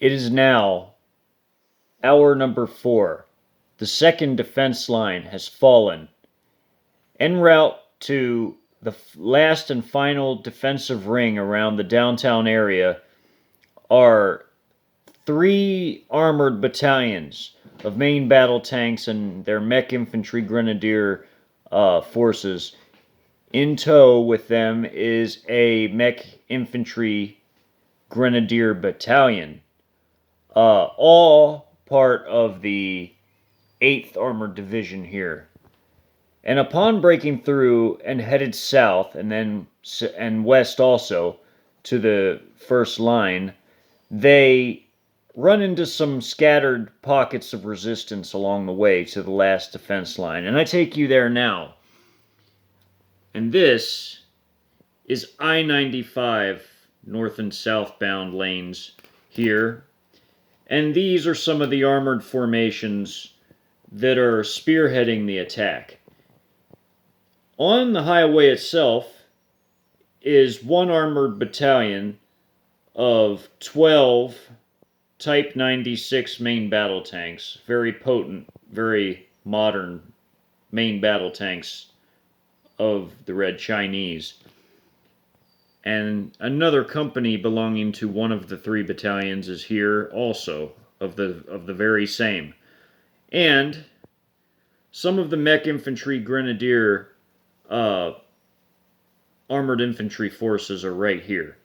It is now hour number 4. The second defense line has fallen. En route to the last and final defensive ring around the downtown area are 3 armored battalions of main battle tanks and their Mech Infantry Grenadier forces. In tow with them is a Mech Infantry Grenadier Battalion, all part of the 8th Armored Division here. And upon breaking through and headed south and west also to the first line, they run into some scattered pockets of resistance along the way to the last defense line. And I take you there now. And this is I-95 north and southbound lanes here. And these are some of the armored formations that are spearheading the attack. On the highway itself is one armored battalion of 12 Type 96 main battle tanks. Very potent, very modern main battle tanks of the Red Chinese. And another company belonging to one of the 3 battalions is here also, of the very same. And some of the Mech Infantry Grenadier armored infantry forces are right here.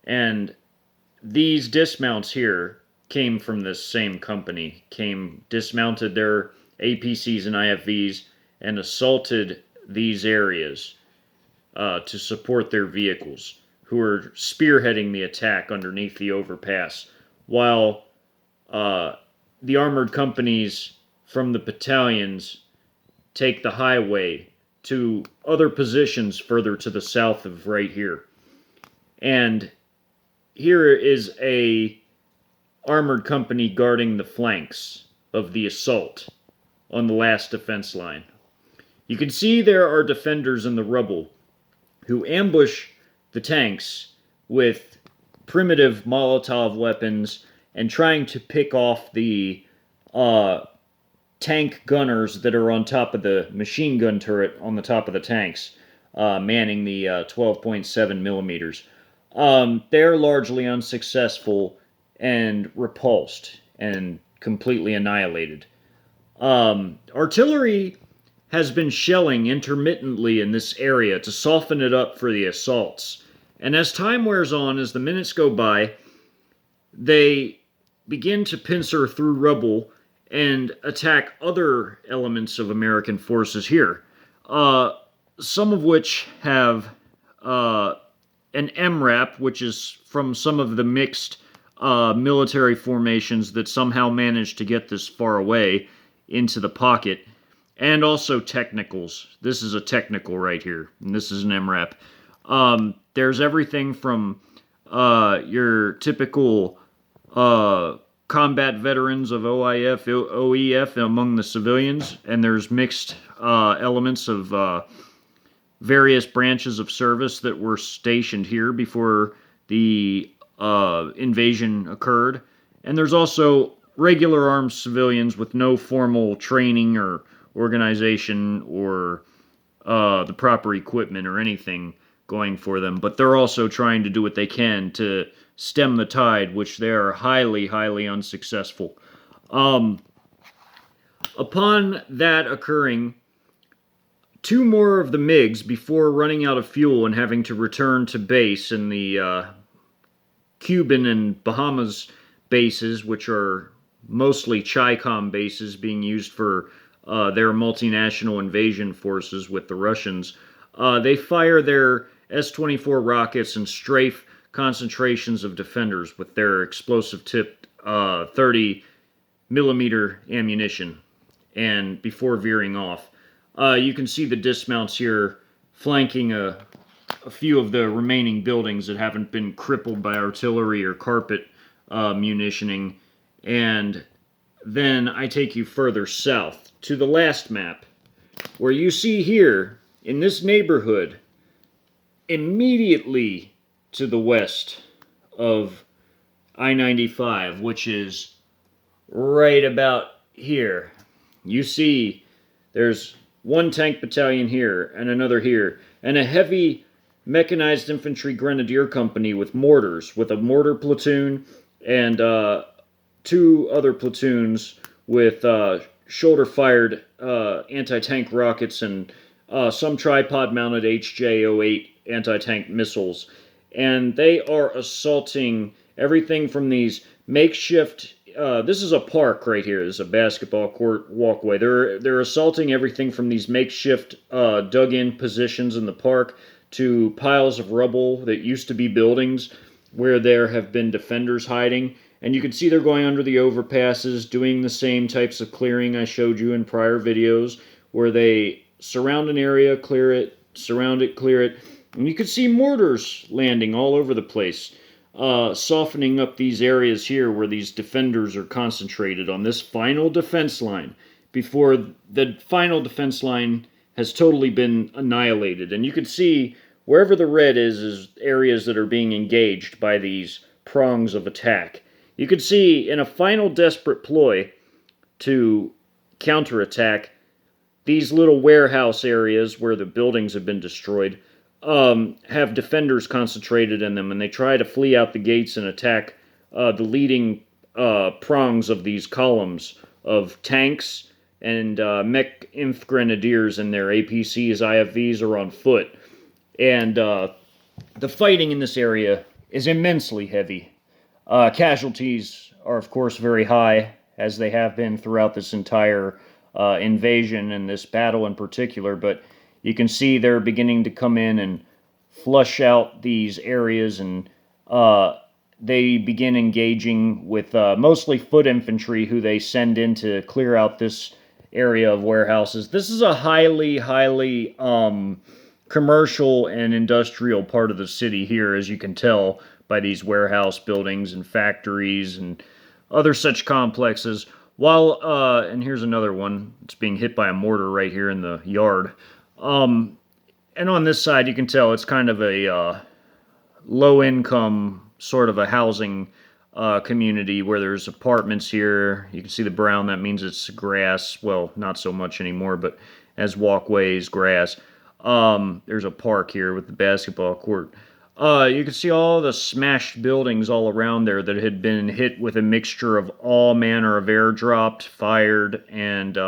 And these dismounts here came from this same company, dismounted their APCs and IFVs and assaulted these areas to support their vehicles, who are spearheading the attack underneath the overpass, while the armored companies from the battalions take the highway to other positions further to the south of right here. And here is a armored company guarding the flanks of the assault on the last defense line. You can see there are defenders in the rubble who ambush the tanks with primitive Molotov weapons and trying to pick off the tank gunners that are on top of the machine gun turret on the top of the tanks, manning the 12.7 millimeters. They're largely unsuccessful and repulsed and completely annihilated. Artillery has been shelling intermittently in this area to soften it up for the assaults. And as time wears on, as the minutes go by, they begin to pincer through rubble and attack other elements of American forces here. Some of which have an MRAP, which is from some of the mixed military formations that somehow managed to get this far away into the pocket, and also technicals. This is a technical right here, and this is an MRAP. There's everything from your typical combat veterans of OIF, OEF among the civilians, and there's mixed elements of various branches of service that were stationed here before the invasion occurred. And there's also regular armed civilians with no formal training or organization or the proper equipment or anything going for them, but they're also trying to do what they can to stem the tide, which they are highly, highly unsuccessful. Upon that occurring, 2 more of the MiGs, before running out of fuel and having to return to base in the Cuban and Bahamas bases, which are mostly CHICOM bases being used for their multinational invasion forces with the Russians, they fire their S-24 rockets and strafe concentrations of defenders with their explosive-tipped 30-millimeter ammunition, and before veering off. You can see the dismounts here flanking a few of the remaining buildings that haven't been crippled by artillery or carpet munitioning. And then I take you further south to the last map, where you see here, in this neighborhood, immediately to the west of I-95, which is right about here. You see there's one tank battalion here and another here, and a heavy mechanized infantry grenadier company with mortars, with a mortar platoon and two other platoons with shoulder-fired anti-tank rockets and some tripod-mounted HJ-08 anti-tank missiles. And they are assaulting everything from these makeshift... this is a park right here. This is a basketball court walkway. They're assaulting everything from these makeshift dug-in positions in the park to piles of rubble that used to be buildings where there have been defenders hiding. And you can see they're going under the overpasses, doing the same types of clearing I showed you in prior videos, where they surround an area, clear it, surround it, clear it. And you can see mortars landing all over the place, softening up these areas here where these defenders are concentrated on this final defense line before the final defense line has totally been annihilated. And you can see wherever the red is areas that are being engaged by these prongs of attack. You can see in a final desperate ploy to counterattack, these little warehouse areas where the buildings have been destroyed have defenders concentrated in them, and they try to flee out the gates and attack the leading prongs of these columns of tanks and Mech Inf Grenadiers and their APCs, IFVs are on foot. And the fighting in this area is immensely heavy. Casualties are, of course, very high, as they have been throughout this entire invasion and this battle in particular, but you can see they're beginning to come in and flush out these areas, and they begin engaging with mostly foot infantry who they send in to clear out this area of warehouses. This is a highly commercial and industrial part of the city here, as you can tell by these warehouse buildings and factories and other such complexes. While, and here's another one, it's being hit by a mortar right here in the yard. And on this side, you can tell it's kind of a low-income sort of a housing community where there's apartments here. You can see the brown, that means it's grass. Well, not so much anymore, but as walkways, grass. There's a park here with the basketball court. You can see all the smashed buildings all around there that had been hit with a mixture of all manner of airdropped, fired, and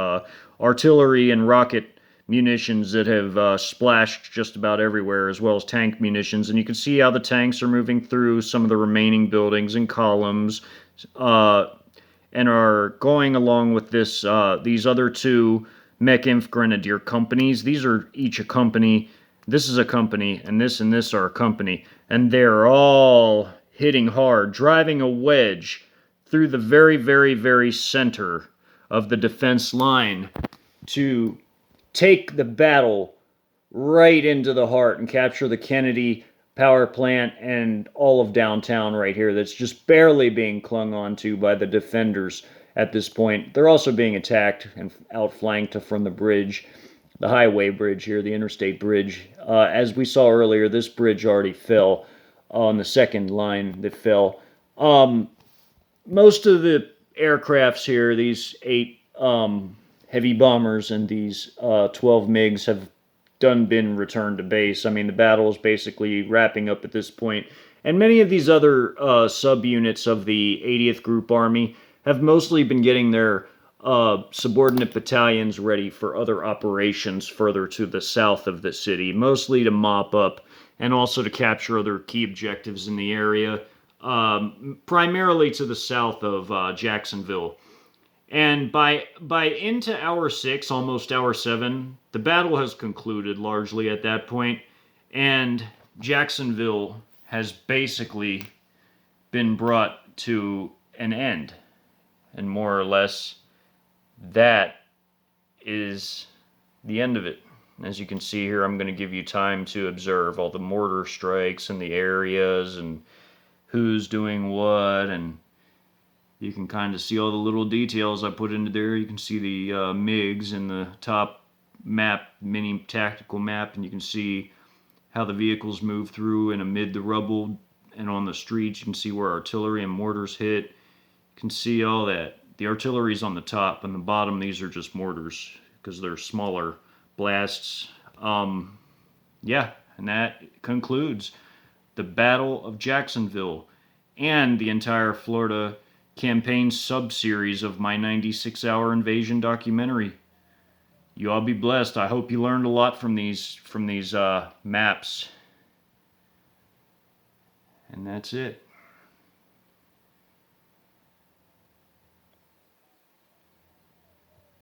artillery and rocket munitions that have splashed just about everywhere, as well as tank munitions. And you can see how the tanks are moving through some of the remaining buildings and columns, and are going along with this these other two Mech Inf Grenadier companies. These are each a company. This is a company, and this are a company, and they're all hitting hard, driving a wedge through the very, very, very center of the defense line to take the battle right into the heart and capture the Kennedy power plant and all of downtown right here that's just barely being clung onto by the defenders at this point. They're also being attacked and outflanked from the bridge. The highway bridge here, the interstate bridge. As we saw earlier, this bridge already fell on the second line that fell. Most of the aircrafts here, these 8 heavy bombers and these 12 MiGs have been returned to base. I mean, the battle is basically wrapping up at this point. And many of these other subunits of the 80th Group Army have mostly been getting their subordinate battalions ready for other operations further to the south of the city, mostly to mop up and also to capture other key objectives in the area, primarily to the south of Jacksonville. And by into hour 6, almost hour 7, the battle has concluded largely at that point, and Jacksonville has basically been brought to an end, and more or less that is the end of it. As you can see here, I'm going to give you time to observe all the mortar strikes and the areas and who's doing what, and you can kind of see all the little details I put into there. You can see the MiGs in the top map, mini tactical map, and you can see how the vehicles move through and amid the rubble and on the streets. You can see where artillery and mortars hit. You can see all that. The artillery's on the top, and the bottom, these are just mortars because they're smaller blasts. Yeah, and that concludes the Battle of Jacksonville and the entire Florida campaign sub-series of my 96-hour invasion documentary. You all be blessed. I hope you learned a lot from these maps. And that's it.